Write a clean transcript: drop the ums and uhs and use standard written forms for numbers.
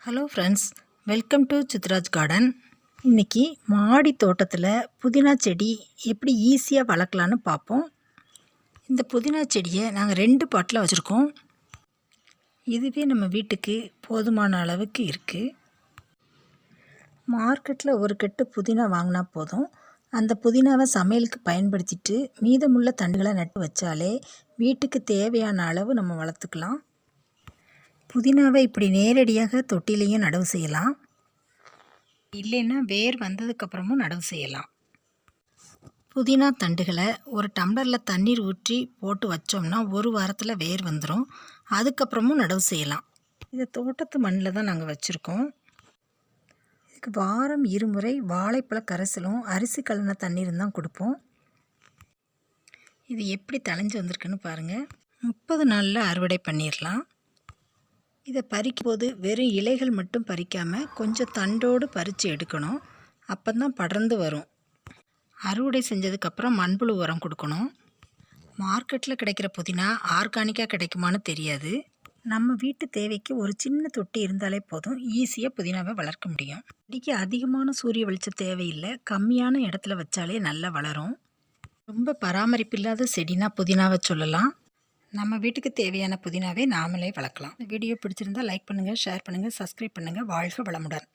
Hello friends, welcome to Chitraj garden. இன்றைக்கி மாடி தோட்டத்தில் புதினா செடி எப்படி ஈஸியாக வளர்க்கலான்னு பார்ப்போம். இந்த புதினா செடியை நாங்கள் 2 பாட்டில் வச்சுருக்கோம். இதுவே நம்ம வீட்டுக்கு போதுமான அளவுக்கு இருக்குது. மார்க்கெட்டில் ஒரு கட்டு புதினா வாங்கினா போதும். அந்த புதினாவை சமையலுக்கு பயன்படுத்திட்டு மீதமுள்ள தண்டுகளை நட்டு வச்சாலே வீட்டுக்கு தேவையான அளவு நம்ம வளர்த்துக்கலாம். புதினாவை இப்படி நேரடியாக தொட்டிலையும் நடவு செய்யலாம், இல்லைன்னா வேர் வந்ததுக்கப்புறமும் நடவு செய்யலாம். புதினா தண்டுகளை ஒரு டம்ளரில் தண்ணீர் ஊற்றி போட்டு வச்சோம்னா 1 வாரத்தில் வேர் வந்துடும். அதுக்கப்புறமும் நடவு செய்யலாம். இதை தோட்டத்து மண்ணில் தான் நாங்கள் வச்சுருக்கோம். இதுக்கு வாரம் 2 முறை வாழைப்பழ கரைசலும் அரிசி கலந்த தண்ணீரும் தான் கொடுப்போம். இது எப்படி தழைஞ்சு வந்திருக்குன்னு பாருங்கள். 30 நாளில் அறுவடை பண்ணிடலாம். இதை பறிக்கும் போது வெறும் இலைகள் மட்டும் பறிக்காமல் கொஞ்சம் தண்டோடு பறித்து எடுக்கணும். அப்போ தான் படர்ந்து வரும். அறுவடை செஞ்சதுக்கப்புறம் மண்புழு உரம் கொடுக்கணும். மார்க்கெட்டில் கிடைக்கிற புதினா ஆர்கானிக்காக கிடைக்குமான்னு தெரியாது. நம்ம வீட்டு தேவைக்கு ஒரு சின்ன தொட்டி இருந்தாலே போதும், ஈஸியாக புதினாவை வளர்க்க முடியும். செடிக்கு அதிகமான சூரிய வெளிச்சம் தேவையில்லை, கம்மியான இடத்துல வச்சாலே நல்லா வளரும். ரொம்ப பராமரிப்பு இல்லாத செடினா புதினாவை சொல்லலாம். நம்ம வீட்டுக்கு தேவையான புதினாவை நாமளே வளர்க்கலாம். இந்த வீடியோ பிடிச்சிருந்தால் லைக் பண்ணுங்கள், ஷேர் பண்ணுங்கள், சப்ஸ்கிரைப் பண்ணுங்கள். வாழ்க வளமுடன்.